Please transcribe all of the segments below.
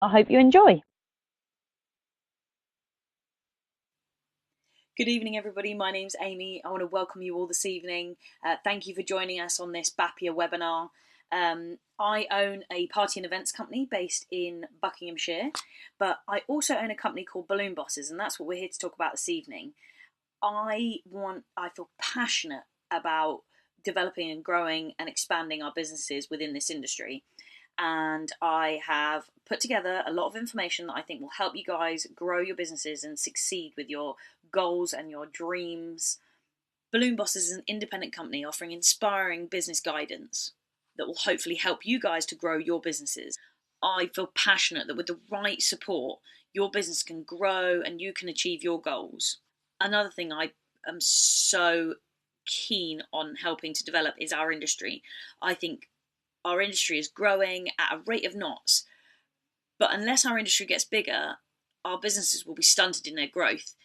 I hope you enjoy. Good evening, everybody. My name's Amy. I want to welcome you all this evening. Thank you for joining us on this Bappia webinar. I own a party and events company based in Buckinghamshire, but I also own a company called Balloon Bosses, and that's what we're here to talk about this evening. I feel passionate about developing and growing and expanding our businesses within this industry. And I have put together a lot of information that I think will help you guys grow your businesses and succeed with your goals and your dreams. Balloon Boss is an independent company offering inspiring business guidance that will hopefully help you guys to grow your businesses. I feel passionate that with the right support, your business can grow and you can achieve your goals. Another thing I am so keen on helping to develop is our industry. I think our industry is growing at a rate of knots, but unless our industry gets bigger, our businesses will be stunted in their growth.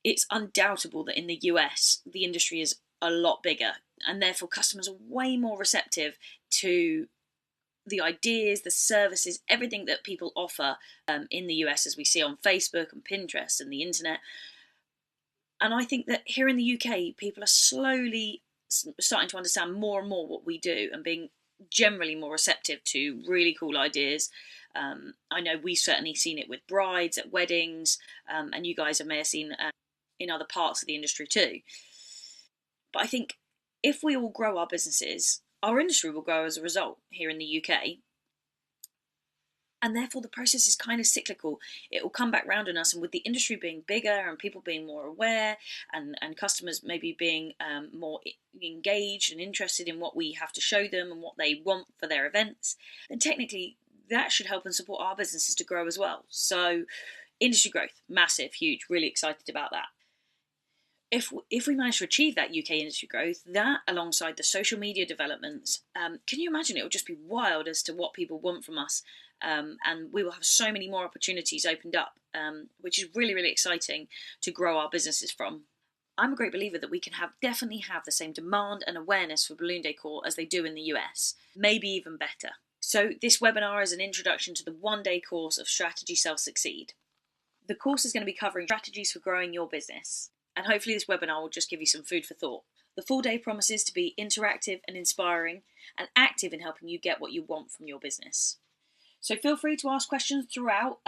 It's undoubtable that in the US, the industry is a lot bigger, and therefore customers are way more receptive to the ideas, the services, everything that people offer in the US, as we see on Facebook and Pinterest and the internet. And I think that here in the UK, people are slowly starting to understand more and more what we do and being generally more receptive to really cool ideas. I know we've certainly seen it with brides at weddings, and you guys may have seen in other parts of the industry too. But I think if we all grow our businesses, our industry will grow as a result here in the UK. And therefore, the process is kind of cyclical. It will come back round on us, and with the industry being bigger and people being more aware, and customers maybe being more engaged and interested in what we have to show them and what they want for their events, then technically that should help and support our businesses to grow as well. So, industry growth, massive, huge, really excited about that. If we manage to achieve that UK industry growth, that alongside the social media developments, can you imagine? It will just be wild as to what people want from us, and we will have so many more opportunities opened up, which is really, really exciting to grow our businesses from. I'm a great believer that we can definitely have the same demand and awareness for balloon decor as they do in the US, maybe even better. So this webinar is an introduction to the one-day course of Strategy Sell Succeed. The course is going to be covering strategies for growing your business, and hopefully this webinar will just give you some food for thought. The full day promises to be interactive and inspiring and active in helping you get what you want from your business. So feel free to ask questions throughout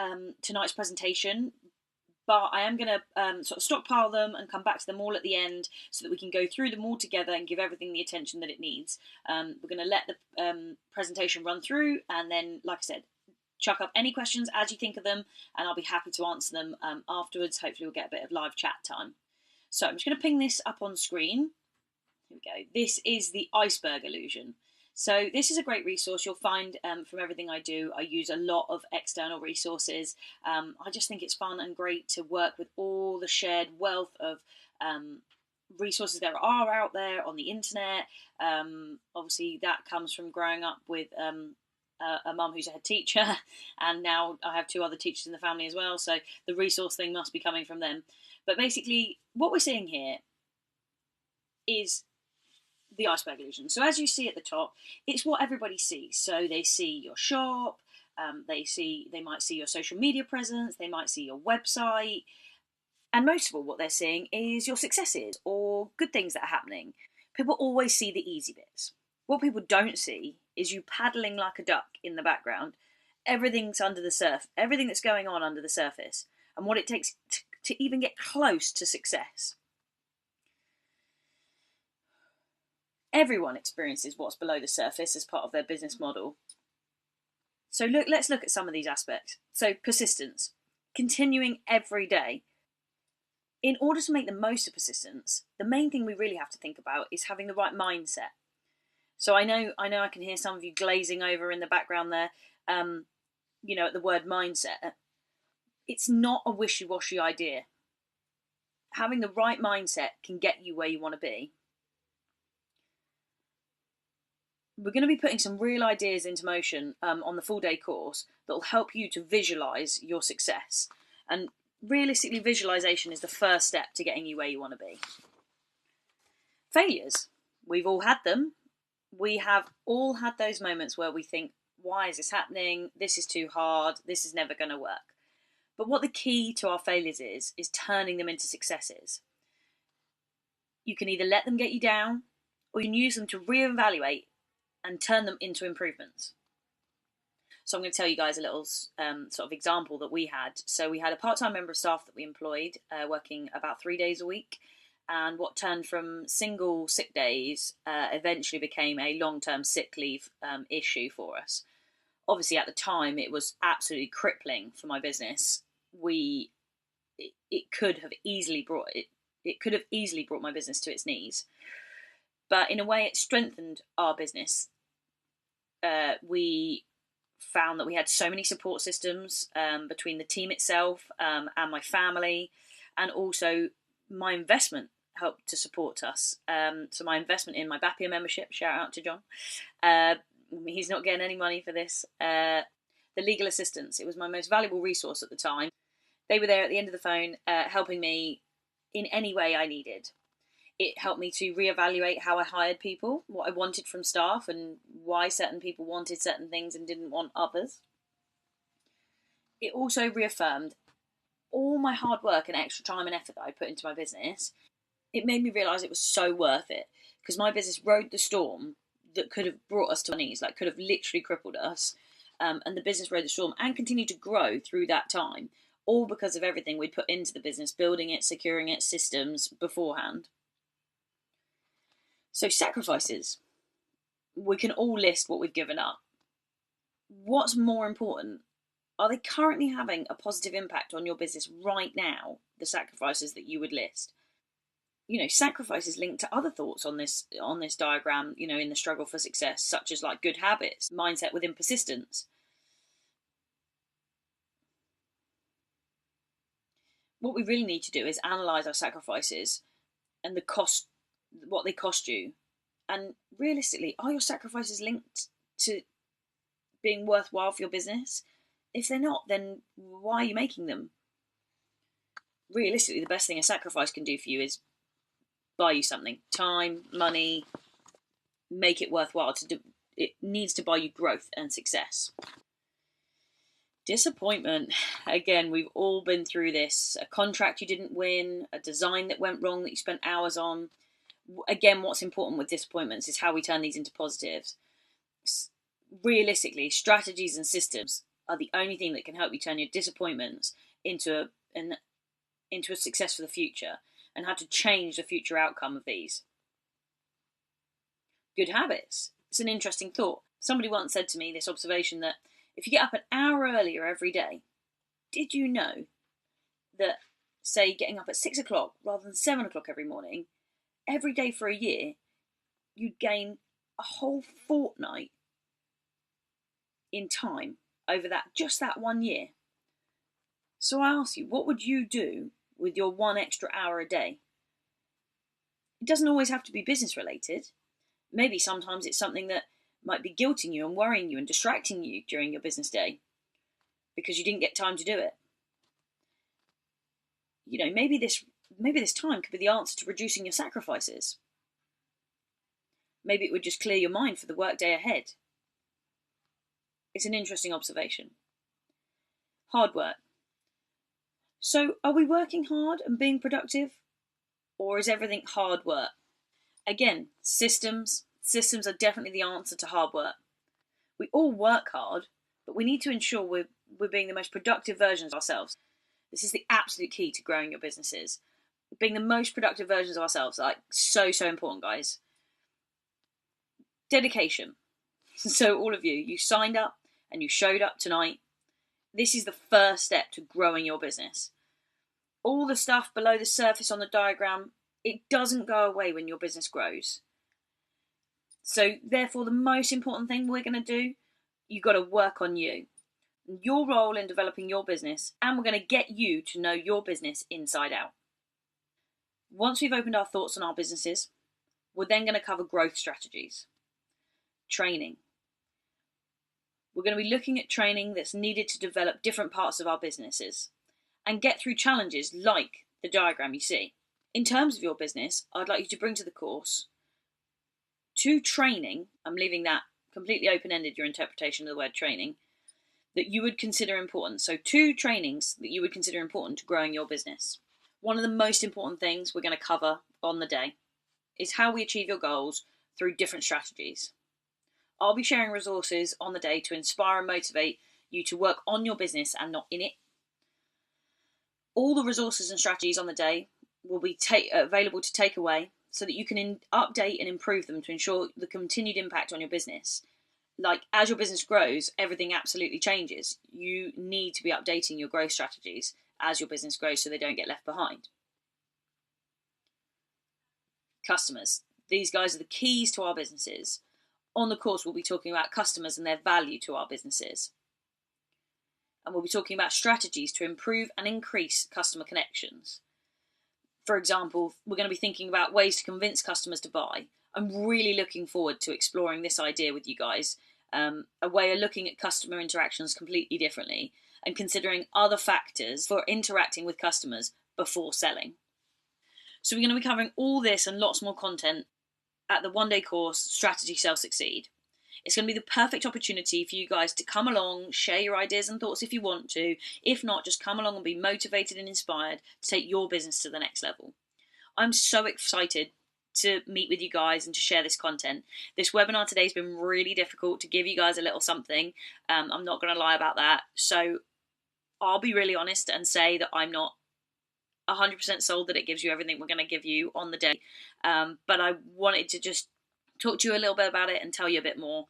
tonight's presentation, but I am going to sort of stockpile them and come back to them all at the end so that we can go through them all together and give everything the attention that it needs. We're going to let the presentation run through, and then, like I said, chuck up any questions as you think of them, and I'll be happy to answer them afterwards. Hopefully we'll get a bit of live chat time. So I'm just going to ping this up on screen. Here we go. This is the iceberg illusion. So this is a great resource. You'll find from everything I do, I use a lot of external resources. I just think it's fun and great to work with all the shared wealth of resources there are out there on the internet. Obviously, that comes from growing up with a mum who's a head teacher, and now I have two other teachers in the family as well. So the resource thing must be coming from them. But basically, what we're seeing here is the iceberg illusion. So as you see at the top, it's what everybody sees. So they see your shop, they might see your social media presence, they might see your website, and most of all, what they're seeing is your successes or good things that are happening. People always see the easy bits. What people don't see is you paddling like a duck in the background. Everything's under the surface, everything that's going on under the surface, and what it takes to even get close to success. Everyone experiences what's below the surface as part of their business model. So let's look at some of these aspects. So persistence, continuing every day. In order to make the most of persistence, the main thing we really have to think about is having the right mindset. So I know I can hear some of you glazing over in the background there, at the word mindset. It's not a wishy-washy idea. Having the right mindset can get you where you want to be. We're going to be putting some real ideas into motion on the full day course that will help you to visualize your success. And realistically, visualization is the first step to getting you where you want to be. Failures. We've all had them. We have all had those moments where we think, why is this happening? This is too hard. This is never going to work. But what the key to our failures is turning them into successes. You can either let them get you down, or you can use them to reevaluate and turn them into improvements. So I'm going to tell you guys a little sort of example that we had. So we had a part-time member of staff that we employed, working about 3 days a week. And what turned from single sick days eventually became a long-term sick leave issue for us. Obviously, at the time, it was absolutely crippling for my business. It could have easily brought my business to its knees. But in a way, it strengthened our business. We found that we had so many support systems between the team itself and my family, and also my investment helped to support us. So my investment in my Bappia membership, shout out to John. He's not getting any money for this. The legal assistance, it was my most valuable resource at the time. They were there at the end of the phone, helping me in any way I needed. It helped me to reevaluate how I hired people, what I wanted from staff, and why certain people wanted certain things and didn't want others. It also reaffirmed all my hard work and extra time and effort that I put into my business. It made me realise it was so worth it, because my business rode the storm that could have brought us to our knees, like could have literally crippled us. And the business rode the storm and continued to grow through that time, all because of everything we'd put into the business, building it, securing it, systems beforehand. So sacrifices. We can all list what we've given up. What's more important? Are they currently having a positive impact on your business right now, the sacrifices that you would list? You know, sacrifices linked to other thoughts on this diagram, you know, in the struggle for success, such as like good habits, mindset within persistence. What we really need to do is analyse our sacrifices and the cost, what they cost you. And realistically, are your sacrifices linked to being worthwhile for your business? If they're not, then why are you making them? Realistically, the best thing a sacrifice can do for you is buy you something. Time, money, make it worthwhile. It needs to buy you growth and success. Disappointment. Again, we've all been through this. A contract you didn't win, a design that went wrong that you spent hours on. Again, what's important with disappointments is how we turn these into positives. Realistically, strategies and systems are the only thing that can help you turn your disappointments into a success for the future, and how to change the future outcome of these. Good habits. It's an interesting thought. Somebody once said to me this observation that if you get up an hour earlier every day, did you know that, say, getting up at 6 o'clock rather than 7 o'clock every morning, every day for a year, you'd gain a whole fortnight in time over just that 1 year. So I ask you, what would you do with your one extra hour a day? It doesn't always have to be business related. Maybe sometimes it's something that might be guilting you and worrying you and distracting you during your business day because you didn't get time to do it. You know, maybe this time could be the answer to reducing your sacrifices. Maybe it would just clear your mind for the workday ahead. It's an interesting observation. Hard work. So, are we working hard and being productive? Or is everything hard work? Again, systems. Systems are definitely the answer to hard work. We all work hard, but we need to ensure we're being the most productive versions of ourselves. This is the absolute key to growing your businesses. Being the most productive versions of ourselves, like so important, guys. Dedication. So all of you signed up and you showed up tonight. This is the first step to growing your business. All the stuff below the surface on the diagram, it doesn't go away when your business grows. So therefore, the most important thing we're going to do, you've got to work on you, your role in developing your business, and we're going to get you to know your business inside out. Once we've opened our thoughts on our businesses, we're then going to cover growth strategies. Training. We're going to be looking at training that's needed to develop different parts of our businesses and get through challenges like the diagram you see. In terms of your business, I'd like you to bring to the course 2 training, I'm leaving that completely open-ended, your interpretation of the word training, that you would consider important. So 2 trainings that you would consider important to growing your business. One of the most important things we're going to cover on the day is how we achieve your goals through different strategies. I'll be sharing resources on the day to inspire and motivate you to work on your business and not in it. All the resources and strategies on the day will be available to take away so that you can update and improve them to ensure the continued impact on your business. Like, as your business grows, everything absolutely changes. You need to be updating your growth strategies as your business grows so they don't get left behind. Customers. These guys are the keys to our businesses. On the course, we'll be talking about customers and their value to our businesses. And we'll be talking about strategies to improve and increase customer connections. For example, we're going to be thinking about ways to convince customers to buy. I'm really looking forward to exploring this idea with you guys, a way of looking at customer interactions completely differently and considering other factors for interacting with customers before selling. So we're going to be covering all this and lots more content at the one-day course, Strategy Sell Succeed. It's going to be the perfect opportunity for you guys to come along, share your ideas and thoughts if you want to. If not, just come along and be motivated and inspired to take your business to the next level. I'm so excited to meet with you guys and to share this content. This webinar today has been really difficult to give you guys a little something. I'm not going to lie about that. So I'll be really honest and say that I'm not 100% sold that it gives you everything we're going to give you on the day. But I wanted to just talk to you a little bit about it and tell you a bit more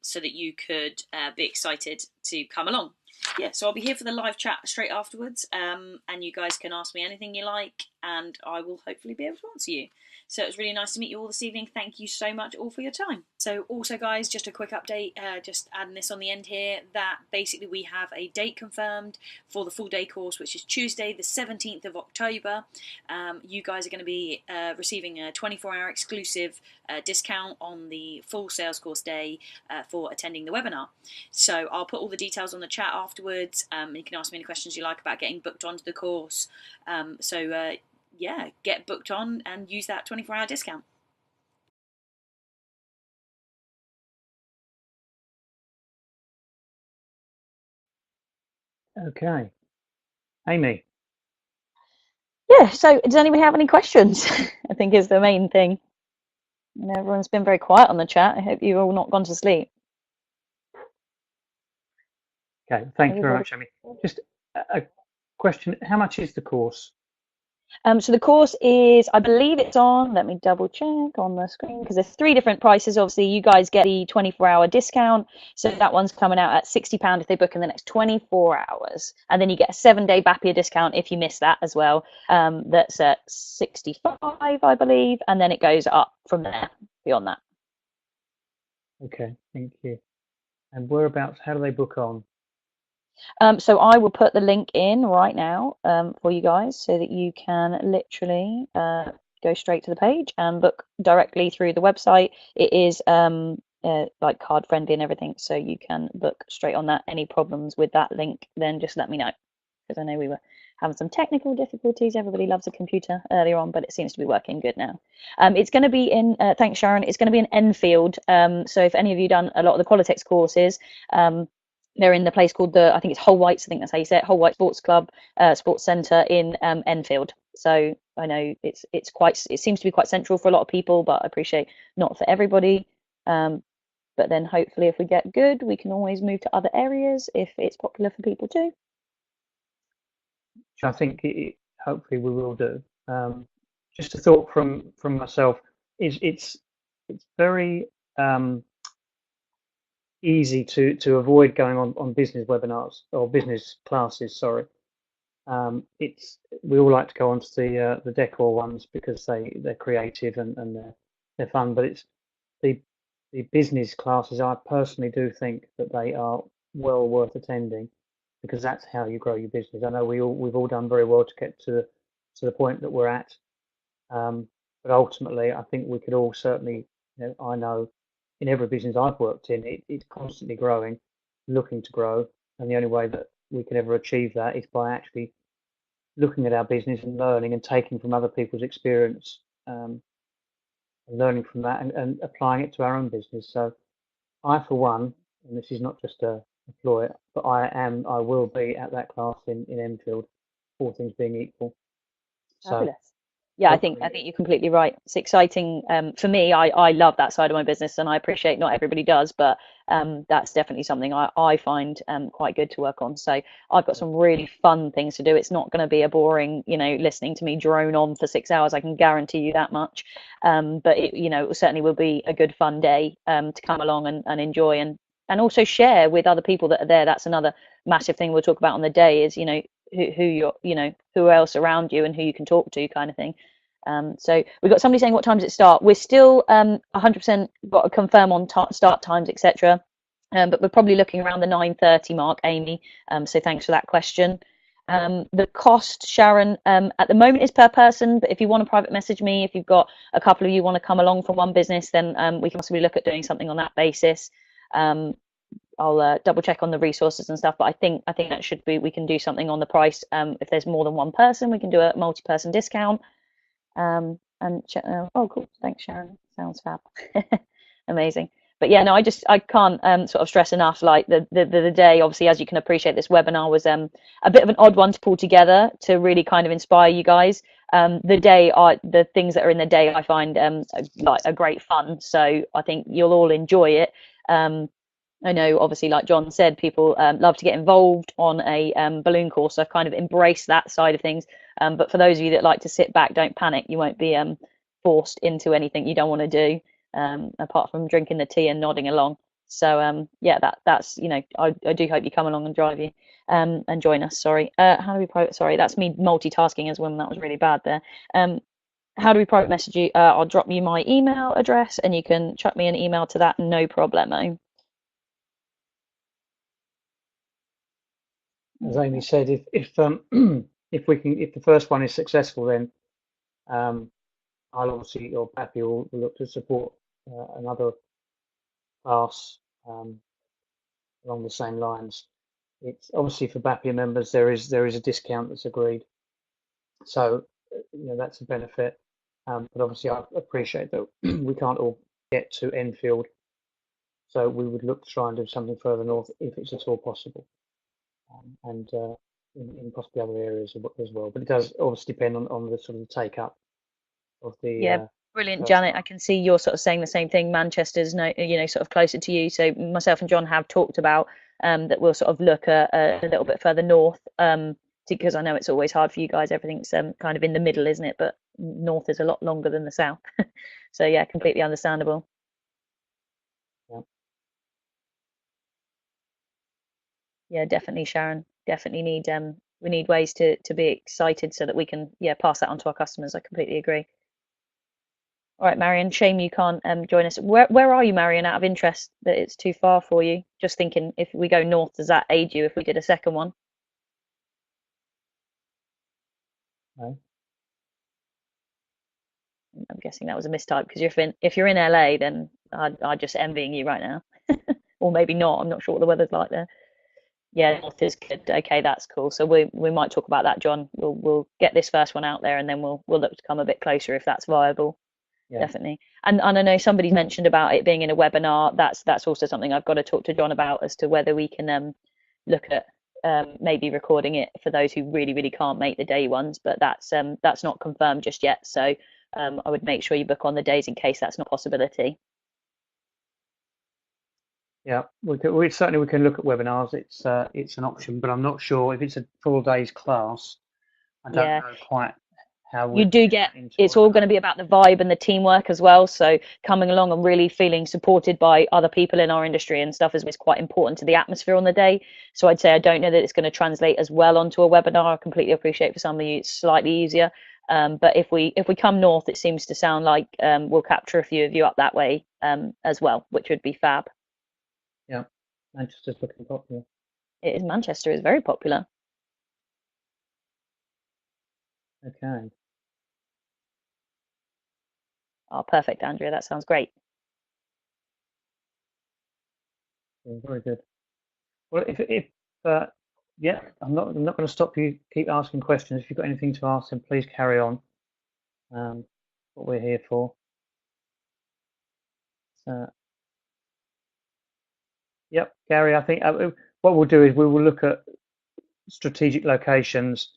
so that you could be excited to come along. Yeah, so I'll be here for the live chat straight afterwards, and you guys can ask me anything you like, and I will hopefully be able to answer you. So it was really nice to meet you all this evening. Thank you so much all for your time. So also, guys, just a quick update, just adding this on the end here, that basically we have a date confirmed for the full day course, which is Tuesday, the 17th of October. You guys are going to be receiving a 24-hour exclusive discount on the full sales course day for attending the webinar. So I'll put all the details on the chat afterwards. You can ask me any questions you like about getting booked onto the course. Yeah, get booked on and use that 24-hour discount. Okay. Amy. Yeah, so does anybody have any questions? I think is the main thing. Everyone's been very quiet on the chat. I hope you've all not gone to sleep. Okay, thank you very much, Amy. Just a question, how much is the course? So the course is, I believe it's on, let me double check on the screen, because there's 3 different prices. Obviously, you guys get the 24-hour discount. So that one's coming out at £60 if they book in the next 24 hours. And then you get a 7-day Bapier discount if you miss that as well. That's at 65, I believe. And then it goes up from there beyond that. Okay, thank you. And whereabouts, how do they book on? So I will put the link in right now for you guys so that you can literally go straight to the page and book directly through the website. It is like card friendly and everything, so you can book straight on that. Any problems with that link, then just let me know, because I know we were having some technical difficulties. Everybody loves a computer earlier on, but it seems to be working good now. It's going to be in, thanks Sharon, it's going to be in Enfield. So if any of you done a lot of the Qualitex courses, they're in the place called I think it's Hull Whites, I think that's how you say it, Hull White Sports Club, Sports Centre in Enfield. So I know it seems to be quite central for a lot of people, but I appreciate not for everybody. But then hopefully if we get good, we can always move to other areas if it's popular for people too. Which I think hopefully we will do. Just a thought from myself is it's very easy to avoid going on business webinars or business classes. Sorry, we all like to go onto the decor ones because they're creative and they're fun. But it's the business classes. I personally do think that they are well worth attending, because that's how you grow your business. I know we've all done very well to get to the point that we're at, but ultimately I think we could all certainly, I know in every business I've worked in, it's constantly growing, looking to grow, and the only way that we can ever achieve that is by actually looking at our business and learning and taking from other people's experience, and learning from that and applying it to our own business. So I for one, and this is not just a ploy, but I will be at that class in Enfield, all things being equal. So Fabulous. Yeah, I think hopefully, you're completely right. It's exciting. For me, I love that side of my business, and I appreciate not everybody does, but that's definitely something I find quite good to work on. So I've got some really fun things to do. It's not going to be a boring, listening to me drone on for 6 hours. I can guarantee you that much. But it certainly will be a good fun day to come along and enjoy and also share with other people that are there. That's another massive thing we'll talk about on the day is, who you're, who else around you and who you can talk to, kind of thing. So we've got somebody saying what time does it start. We're still 100% got to confirm on start times, etc. But we're probably looking around the 9:30 mark, Amy. So thanks for that question. The cost, Sharon, at the moment is per person, but if you want to private message me, if you've got a couple of you want to come along from one business, then we can possibly look at doing something on that basis. I'll double check on the resources and stuff, but I think that should be, we can do something on the price. If there's more than one person, we can do a multi-person discount. And oh, cool, thanks, Sharon. Sounds fab. Amazing. But yeah, no, I can't sort of stress enough, like the day, obviously, as you can appreciate, this webinar was a bit of an odd one to pull together to really kind of inspire you guys. The things that are in the day I find like a great fun, so I think you'll all enjoy it. I know, obviously, like John said, people love to get involved on a balloon course. So I've kind of embraced that side of things. But for those of you that like to sit back, don't panic. You won't be forced into anything you don't want to do, apart from drinking the tea and nodding along. So yeah, that's I do hope you come along and and join us. Sorry, how do we sorry, that's me multitasking as a woman. That was really bad there. How do we private message you? I'll drop you my email address, and you can chuck me an email to that, no problemo. as Amy said, if if the first one is successful, then I'll obviously, or Pappy will look to support another class along the same lines. It's obviously for BAPIA members there is a discount that's agreed, so that's a benefit. But obviously I appreciate that we can't all get to Enfield, so we would look to try and do something further north if it's at all possible, and in possibly other areas as well. But it does obviously depend on the sort of take up of the Yeah, brilliant, Janet. I can see you're sort of saying the same thing. Manchester's sort of closer to you. So myself and John have talked about that we'll sort of look a little bit further north, because I know it's always hard for you guys. Everything's kind of in the middle, isn't it? But north is a lot longer than the south. So yeah, completely understandable. Yeah. Yeah, definitely, Sharon. Definitely need we need ways to be excited so that we can pass that on to our customers. I completely agree. All right, Marion, shame you can't join us. Where are you, Marion, out of interest that it's too far for you? Just thinking, if we go north, does that aid you if we did a second one? No. I'm guessing that was a mistype because if you're in LA, then I'm just envying you right now. Or maybe not. I'm not sure what the weather's like there. Yeah, north is good. Okay, that's cool. So we might talk about that, John. We'll get this first one out there, and then we'll look to come a bit closer if that's viable. Yeah. Definitely. And I know somebody mentioned about it being in a webinar. That's also something I've got to talk to John about as to whether we can look at maybe recording it for those who really, really can't make the day ones, but that's not confirmed just yet. So I would make sure you book on the days in case that's not a possibility. Yeah, we certainly can look at webinars. It's an option, but I'm not sure if it's a full day's class. I don't know quite how you do get it's all going to be about the vibe and the teamwork as well. So coming along and really feeling supported by other people in our industry and stuff is quite important to the atmosphere on the day. So I'd say I don't know that it's going to translate as well onto a webinar. I completely appreciate for some of you it's slightly easier. But if we come north, it seems to sound like we'll capture a few of you up that way as well, which would be fab. Yeah, Manchester's looking popular. It is. Manchester is very popular. Okay. Oh, perfect, Andrea. That sounds great. Yeah, very good. Well, if yeah, I'm not going to stop you. Keep asking questions. If you've got anything to ask, then please carry on. What we're here for. So Yep, Gary. I think what we'll do is we will look at strategic locations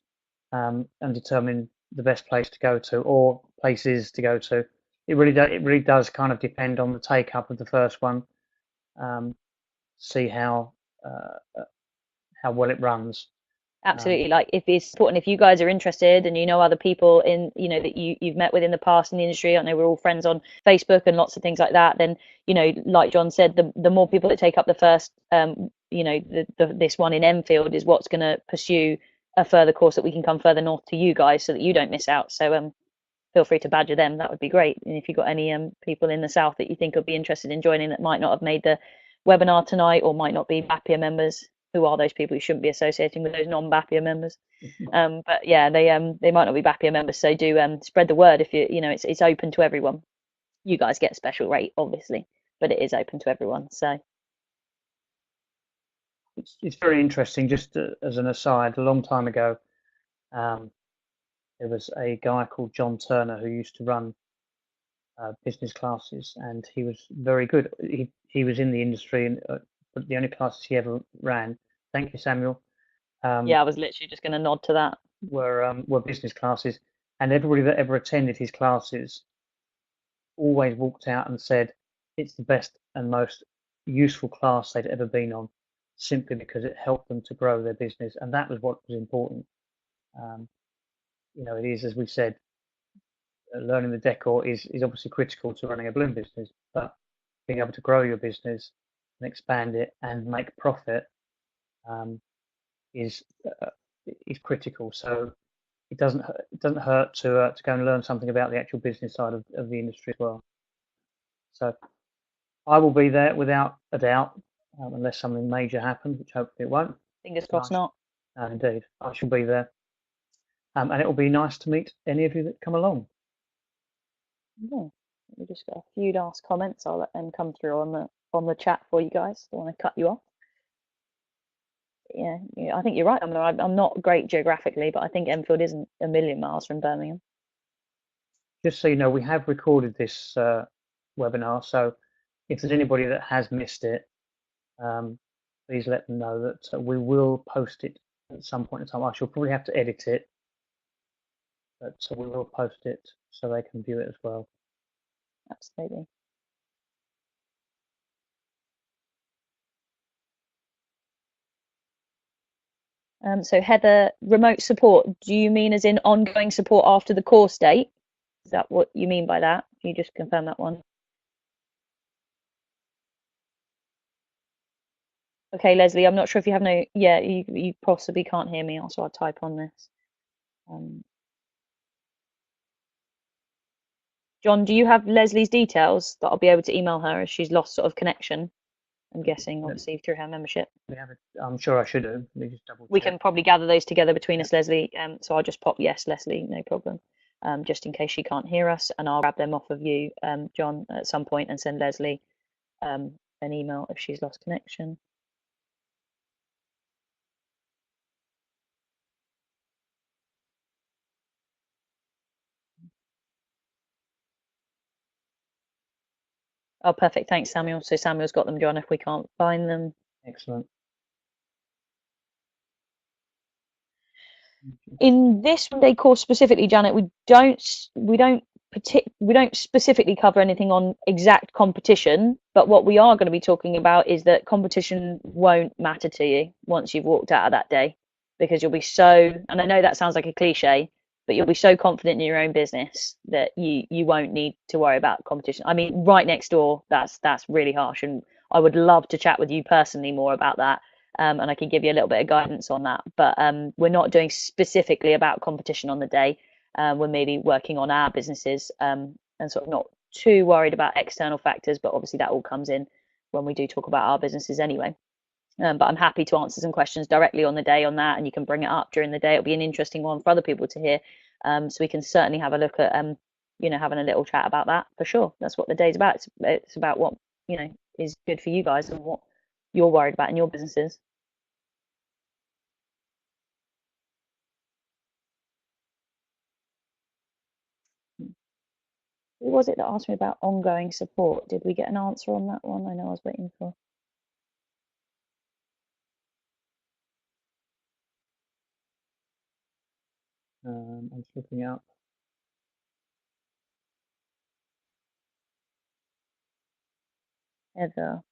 and determine the best place to go to or places to go to. It really does kind of depend on the take up of the first one. See how well it runs. Absolutely. Like if it's important, if you guys are interested and you know other people in, that you've met with in the past in the industry, I know we're all friends on Facebook and lots of things like that, then, like John said, the more people that take up the first, this one in Enfield is what's going to pursue a further course that we can come further north to you guys so that you don't miss out. So feel free to badger them. That would be great. And if you've got any people in the south that you think would be interested in joining that might not have made the webinar tonight or might not be BAPIA members, who are those people? You shouldn't be associating with those non-BAPIA members. But yeah, they might not be BAPIA members, so do spread the word. If it's open to everyone. You guys get a special rate, obviously, but it is open to everyone. So it's very interesting. Just as an aside, a long time ago, there was a guy called John Turner who used to run business classes, and he was very good. He was in the industry, and but the only classes he ever ran. Thank you, Samuel. yeah, I was literally just going to nod to that. Were business classes, and everybody that ever attended his classes always walked out and said it's the best and most useful class they'd ever been on, simply because it helped them to grow their business, and that was what was important. It is, as we said, learning the decor is obviously critical to running a balloon business, but being able to grow your business and expand it and make profit is critical. So it doesn't hurt to go and learn something about the actual business side of the industry as well. So I will be there without a doubt, unless something major happens, which hopefully it won't. Fingers crossed not. Indeed, I shall be there, and it will be nice to meet any of you that come along. Yeah, we just got a few last comments. I'll let them come through on the chat for you guys. Don't want to cut you off. Yeah, I think you're right. I'm not great geographically, but I think Enfield isn't a million miles from Birmingham. Just so you know, we have recorded this webinar, so if there's anybody that has missed it, please let them know that we will post it at some point in time. I shall probably have to edit it, but we will post it so they can view it as well. Absolutely. So Heather, remote support, do you mean as in ongoing support after the course date? Is that what you mean by that? Can you just confirm that one? Okay, Leslie, I'm not sure if you have you possibly can't hear me, also I'll type on this. John, do you have Leslie's details that I'll be able to email her if she's lost sort of connection? I'm guessing, obviously, through her membership. We have it. I'm sure I should do. Let me just double check. We can probably gather those together between us, Leslie. So I'll just pop yes, Leslie, no problem. Just in case she can't hear us, and I'll grab them off of you, John, at some point, and send Leslie an email if she's lost connection. Oh, perfect. Thanks, Samuel. So Samuel's got them, John, if we can't find them. Excellent. In this one-day course specifically, Janet, we don't specifically cover anything on exact competition, but what we are going to be talking about is that competition won't matter to you once you've walked out of that day, because you'll be so, and I know that sounds like a cliche, but you'll be so confident in your own business that you won't need to worry about competition. I mean, right next door, that's really harsh, and I would love to chat with you personally more about that. And I can give you a little bit of guidance on that, but we're not doing specifically about competition on the day. We're maybe working on our businesses and sort of not too worried about external factors, but obviously that all comes in when we do talk about our businesses anyway. But I'm happy to answer some questions directly on the day on that, and you can bring it up during the day. It'll be an interesting one for other people to hear. So we can certainly have a look at, having a little chat about that for sure. That's what the day's about. It's about what, is good for you guys and what you're worried about in your businesses. Who was it that asked me about ongoing support? Did we get an answer on that one? I know I was waiting for. I'm just looking up. Heather.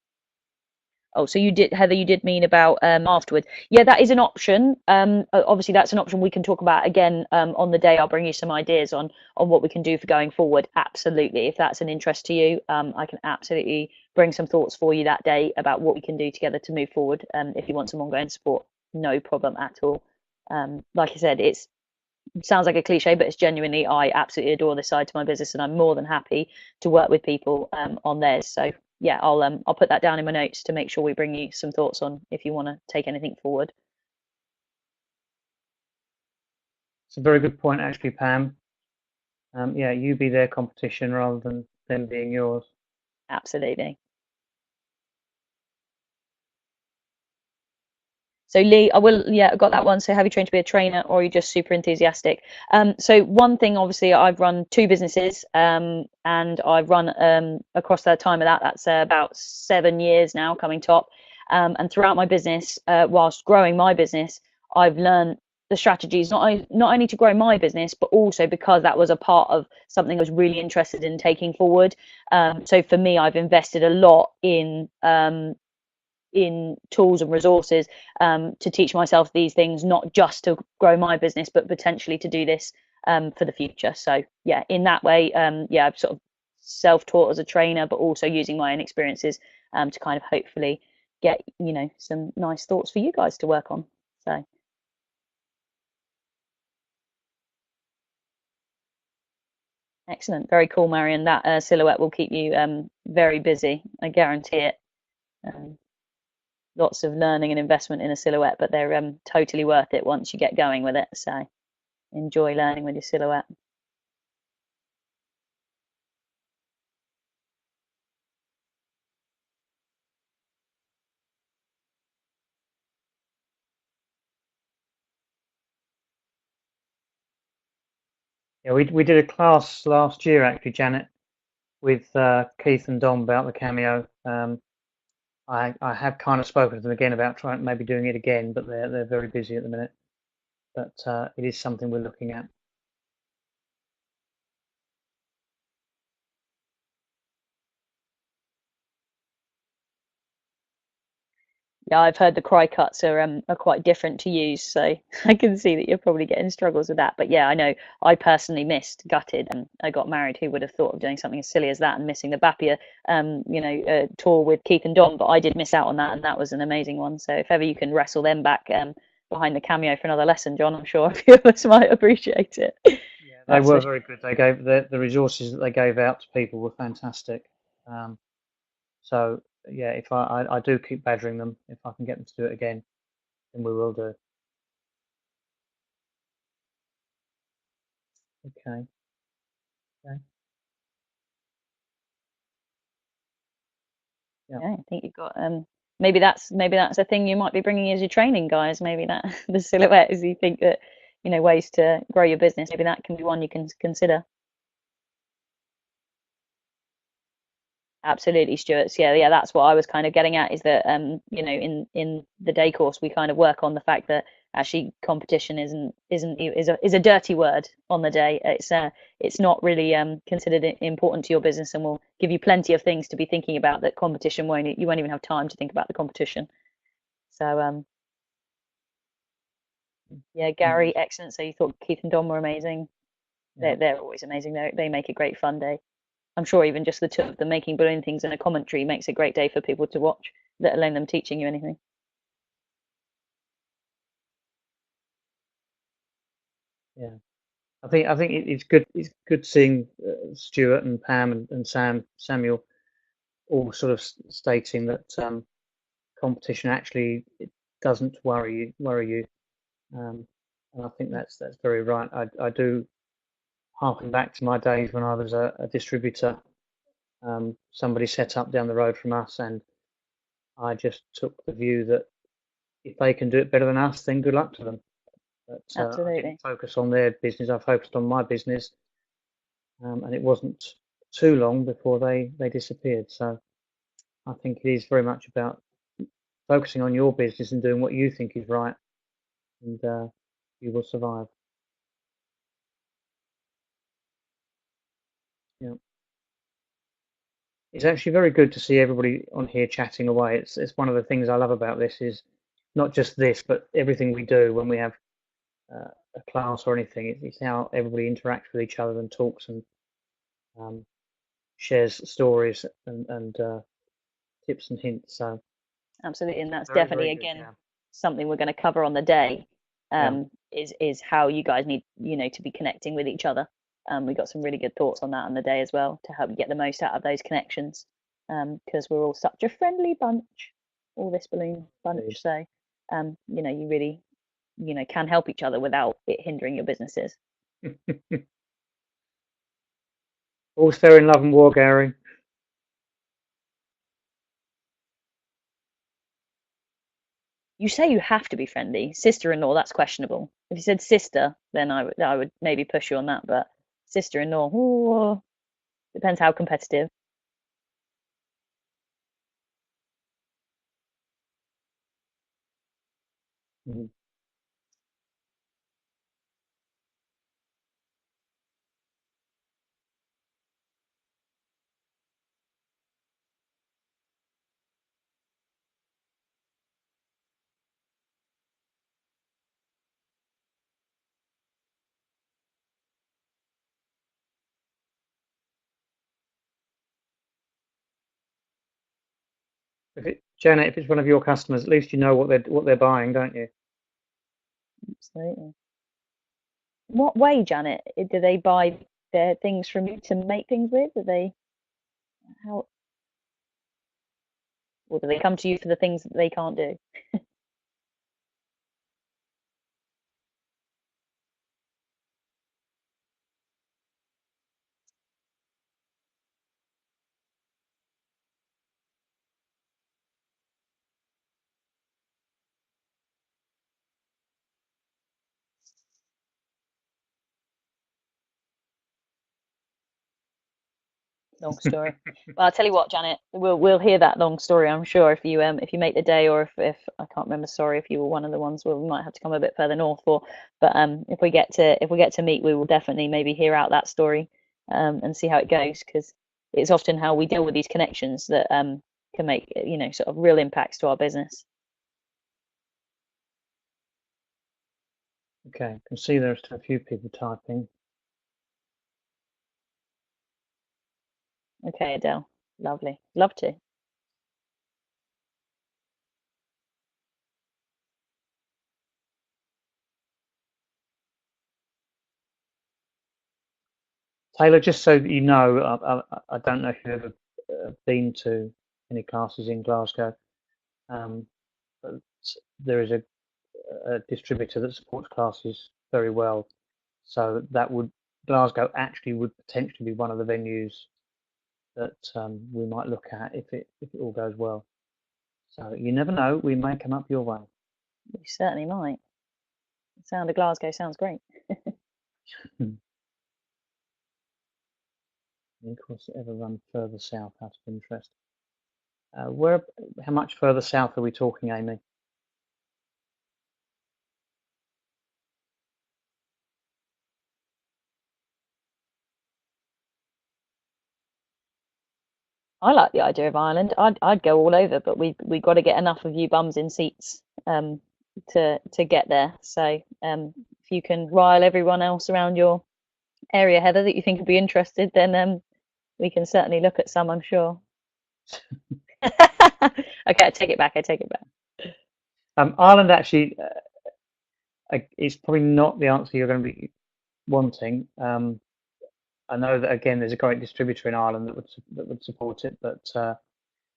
Oh, so you did, Heather, you did mean about afterwards. Yeah, that is an option. Obviously, that's an option we can talk about again on the day. I'll bring you some ideas on what we can do for going forward. Absolutely. If that's an interest to you, I can absolutely bring some thoughts for you that day about what we can do together to move forward. If you want some ongoing support, no problem at all. Like I said, it sounds like a cliche, but it's genuinely, I absolutely adore this side to my business, and I'm more than happy to work with people on theirs. So yeah, I'll put that down in my notes to make sure we bring you some thoughts on if you want to take anything forward. It's a very good point, actually, Pam. Yeah, you be their competition rather than them being yours. Absolutely. So Lee, I will, yeah, I got that one. So have you trained to be a trainer, or are you just super enthusiastic? So one thing, obviously, I've run two businesses, and I've run across the time of that. That's about 7 years now, coming top. And throughout my business, whilst growing my business, I've learned the strategies not only to grow my business, but also because that was a part of something I was really interested in taking forward. So for me, I've invested a lot in tools and resources to teach myself these things, not just to grow my business, but potentially to do this for the future. So yeah, in that way, yeah, I've sort of self-taught as a trainer, but also using my own experiences to kind of hopefully get, some nice thoughts for you guys to work on. So excellent, very cool, Marion. That silhouette will keep you very busy. I guarantee it. Um, Lots of learning and investment in a silhouette, but they're totally worth it once you get going with it. So enjoy learning with your silhouette. Yeah, we did a class last year, actually, Janet, with Keith and Dom about the cameo. I have kind of spoken to them again about trying maybe doing it again, but they're very busy at the minute. But it is something we're looking at. Yeah, I've heard the cry cuts are quite different to use, so I can see that you're probably getting struggles with that. But yeah, I know I personally missed Gutted, and I got married. Who would have thought of doing something as silly as that and missing the Bapia tour with Keith and Dom? But I did miss out on that, and that was an amazing one. So if ever you can wrestle them back behind the cameo for another lesson, John, I'm sure a few of us might appreciate it. Yeah, they That's were for very good. They gave the resources that they gave out to people were fantastic. Um, so yeah, if I do keep badgering them, if I can get them to do it again, then we will do. Okay. Okay. Yeah. Yeah, I think you've got maybe that's a thing you might be bringing as your training, guys. Maybe that the silhouette is, you think that ways to grow your business. Maybe that can be one you can consider. Absolutely, Stuart. So, yeah, that's what I was kind of getting at, is that in the day course we kind of work on the fact that actually competition is a dirty word on the day. It's not really considered important to your business, and will give you plenty of things to be thinking about that competition won't. You won't even have time to think about the competition. So yeah, Gary, excellent. So you thought Keith and Dom were amazing. Yeah. They're always amazing. They make a great fun day. I'm sure even just the two of them making balloon things and a commentary makes a great day for people to watch, let alone them teaching you anything. Yeah. I think it's good. It's good seeing Stuart and Pam and Samuel all sort of stating that competition actually it doesn't worry you. And I think that's very right. I do harken back to my days when I was a distributor. Somebody set up down the road from us, and I just took the view that if they can do it better than us, then good luck to them. But I didn't Absolutely. focus on their business. I focused on my business, and it wasn't too long before they disappeared. So I think it is very much about focusing on your business and doing what you think is right, and you will survive. Yeah. It's actually very good to see everybody on here chatting away. It's one of the things I love about this is not just this, but everything we do when we have a class or anything. It's how everybody interacts with each other and talks and um, shares stories and tips and hints. So Absolutely, and that's very, definitely very good. again Yeah. something we're going to cover on the day. Yeah. Is how you guys need, to be connecting with each other. We got some really good thoughts on that on the day as well to help you get the most out of those connections. Because we're all such a friendly bunch, all this balloon bunch. Indeed. So, you really, can help each other without it hindering your businesses. All's fair in love and war, Gary. You say you have to be friendly. Sister-in-law, that's questionable. If you said sister, then I would maybe push you on that. But sister-in-law, ooh, depends how competitive. Mhm. Janet, if it's one of your customers, at least you know what they're buying, don't you? Absolutely. What way, Janet? Do they buy their things from you to make things with? Do they how, or do they come to you for the things that they can't do? Long story. Well, I'll tell you what, Janet, we'll hear that long story, I'm sure, if you make the day, or if I can't remember, sorry, if you were one of the ones where we might have to come a bit further north for. But if we get to meet, we will definitely maybe hear out that story, and see how it goes, because it's often how we deal with these connections that can make, sort of real impacts to our business. Okay, I can see there's still a few people typing. Okay, Adele, lovely, love to. Taylor, just so that you know, I don't know if you've ever been to any classes in Glasgow, but there is a distributor that supports classes very well. So Glasgow actually would potentially be one of the venues that we might look at if it all goes well. So you never know, we may come up your way. You certainly might. The sound of Glasgow sounds great. Of course, ever run further south out of interest. Where, how much further south are we talking, Amy? I like the idea of Ireland. I'd go all over, but we got to get enough of you bums in seats to get there. So if you can rile everyone else around your area, Heather, that you think would be interested, then we can certainly look at some, I'm sure. Okay, I take it back. I take it back. Ireland actually is probably not the answer you're going to be wanting. I know that again, there's a great distributor in Ireland that would support it, but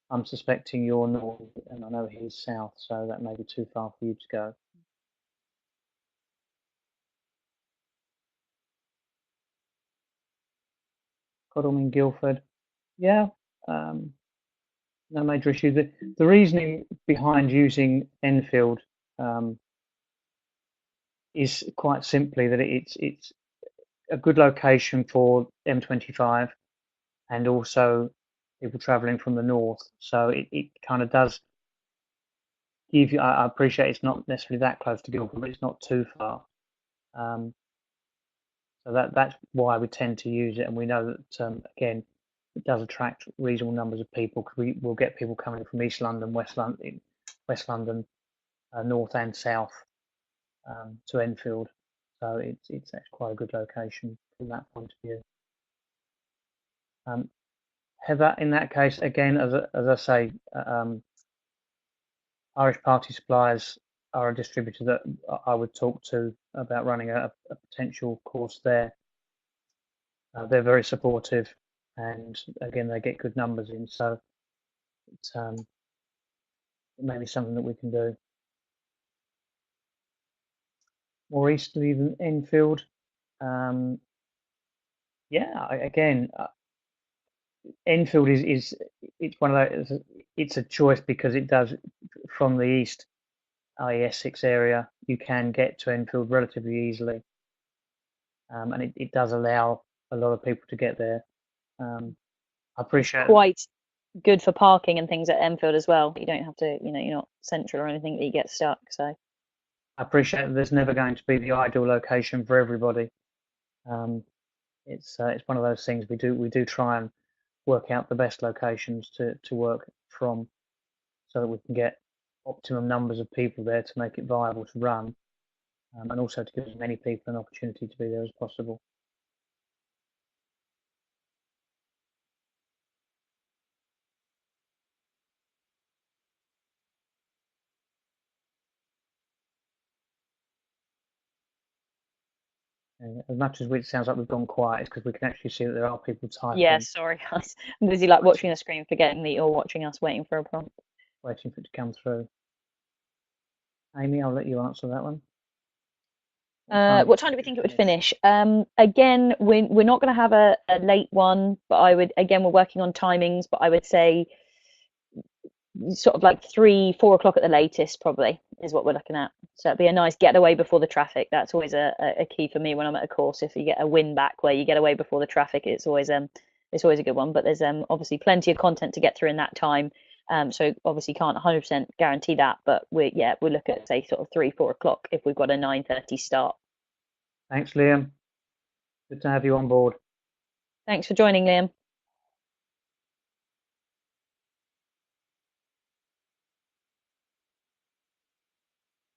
I'm suspecting you're north, and I know he's south, so that may be too far for you to go. Godalming, Guildford, yeah, no major issue. The reasoning behind using Enfield is quite simply that it's a good location for M25 and also people travelling from the north. So it kind of does give you. I appreciate it's not necessarily that close to Guildford, but it's not too far. Um, So that's why we tend to use it, and we know that again, it does attract reasonable numbers of people because we will get people coming from East London, West London, North and South to Enfield. So it's quite a good location from that point of view. Heather, in that case, again, as I say, Irish Party Suppliers are a distributor that I would talk to about running a potential course there. They're very supportive, and again, they get good numbers in, so it may be something that we can do. More easterly than Enfield, yeah, again, Enfield is it's one of those. It's a choice because it does from the east, i.e. Essex area, you can get to Enfield relatively easily, and it does allow a lot of people to get there. I appreciate Quite good for parking and things at Enfield as well. You don't have to, you're not central or anything that you get stuck. So I appreciate that there's never going to be the ideal location for everybody. It's one of those things we do try and work out the best locations to work from, so that we can get optimum numbers of people there to make it viable to run, and also to give as many people an opportunity to be there as possible. As much as it sounds like we've gone quiet, it's because we can actually see that there are people typing. yeah, sorry guys, I'm busy like watching the screen, forgetting that you're watching us, waiting for a prompt. Waiting for it to come through. Amy, I'll let you answer that one. What time do we think it would finish? Again, we're not going to have a late one, but we're working on timings, but I would say sort of like 3-4 o'clock at the latest probably is what we're looking at. So it'd be a nice getaway before the traffic. That's always a key for me when I'm at a course. If you get a win back where you get away before the traffic, it's always a good one. But there's obviously plenty of content to get through in that time. So obviously can't 100% guarantee that, but we'll look at say sort of 3-4 o'clock if we've got a 9:30 start. Thanks, Liam. Good to have you on board. Thanks for joining, Liam.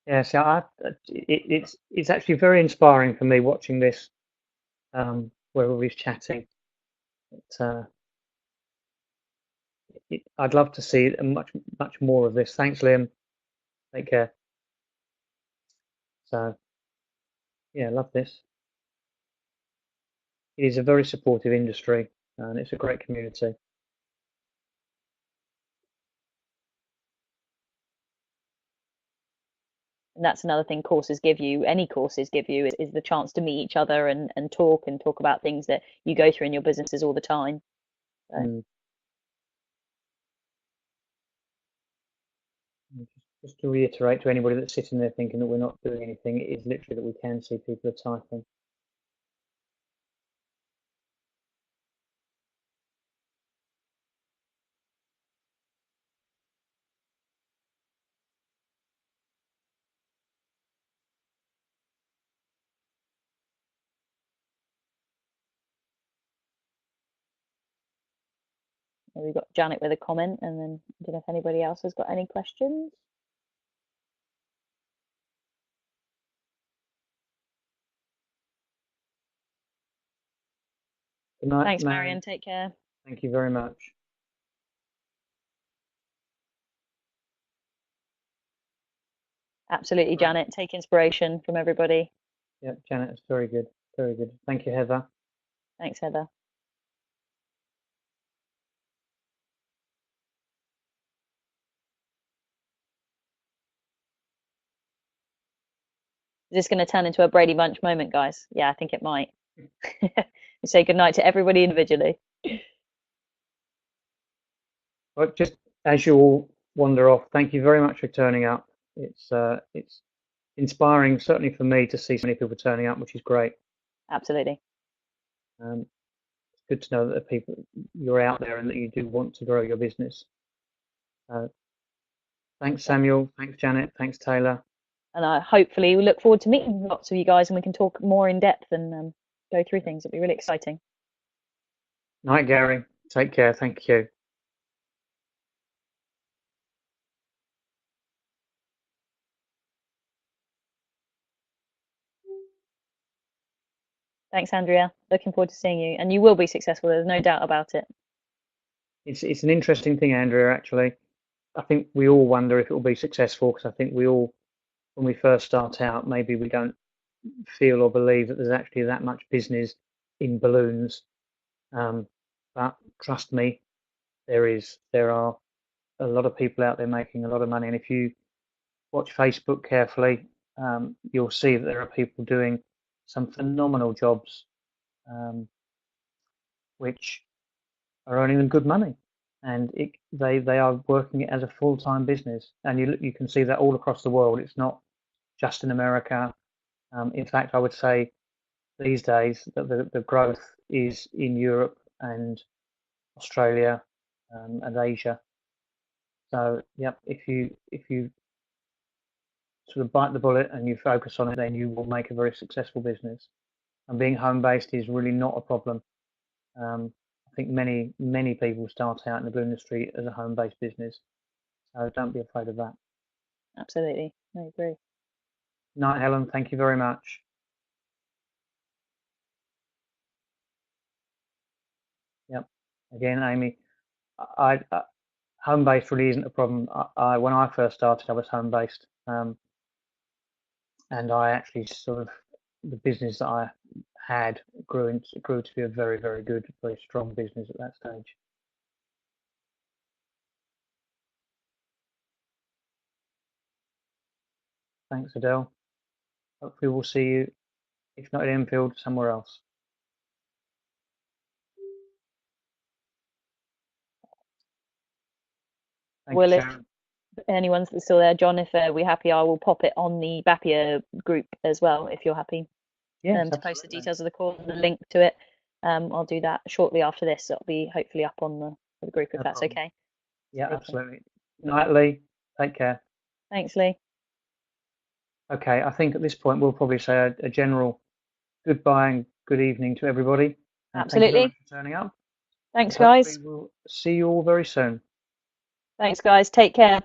Yeah, so it's actually very inspiring for me watching this, where everybody's chatting. I'd love to see much more of this. Thanks, Liam. Take care. So, yeah, love this. It is a very supportive industry, and it's a great community. And that's another thing any courses give you is the chance to meet each other and talk about things that you go through in your businesses all the time. So. Just to reiterate to anybody that's sitting there thinking that we're not doing anything, it is literally that we can see people are typing. We've got Janet with a comment, and then I don't know if anybody else has got any questions. Good night, Thanks, Marion. Take care. Thank you very much. Absolutely, Janet. Take inspiration from everybody. Yep, Janet, it's very good. Very good. Thank you, Heather. Thanks, Heather. Is this going to turn into a Brady Bunch moment, guys? Yeah, I think it might. We say goodnight to everybody individually. Well, just as you all wander off, thank you very much for turning up. It's inspiring, certainly for me, to see so many people turning up, which is great. Absolutely. It's good to know that you're out there and that you do want to grow your business. Thanks, Samuel. Thanks, Janet. Thanks, Taylor. And hopefully we look forward to meeting lots of you guys, and we can talk more in depth and go through things. It'll be really exciting. Night, Gary. Take care. Thank you. Thanks, Andrea. Looking forward to seeing you, and you will be successful. There's no doubt about it. It's an interesting thing, Andrea. Actually, I think we all wonder if it will be successful, because I think we all, when we first start out, maybe we don't feel or believe that there's actually that much business in balloons. But trust me, there are a lot of people out there making a lot of money, and if you watch Facebook carefully, you'll see that there are people doing some phenomenal jobs, which are earning them good money, and they are working it as a full-time business, and you can see that all across the world. It's not just in America. In fact, I would say these days that the growth is in Europe and Australia, and Asia. So, yep, if you sort of bite the bullet and you focus on it, then you will make a very successful business. And being home-based is really not a problem. I think many people start out in the balloon industry as a home-based business, so don't be afraid of that. Absolutely, I agree. Night, Helen. Thank you very much. Yep. Again, Amy, I home-based really isn't a problem. When I first started, I was home-based, and I actually sort of, the business that I had grew to be a very, very good, very strong business at that stage. Thanks, Adele. Hopefully we'll see you, if not at Enfield, somewhere else. Well, if anyone's still there, John, if we're happy, I will pop it on the Bappier group as well, if you're happy. Yes, to post the details of the course and the link to it. I'll do that shortly after this. It'll be hopefully up on the group, if that's okay. Yeah, absolutely. Night, Lee. Take care. Thanks, Lee. Okay, I think at this point we'll probably say a general goodbye and good evening to everybody. Absolutely. Thank you very much for turning up. Thanks, guys. We'll see you all very soon. Thanks, guys. Take care.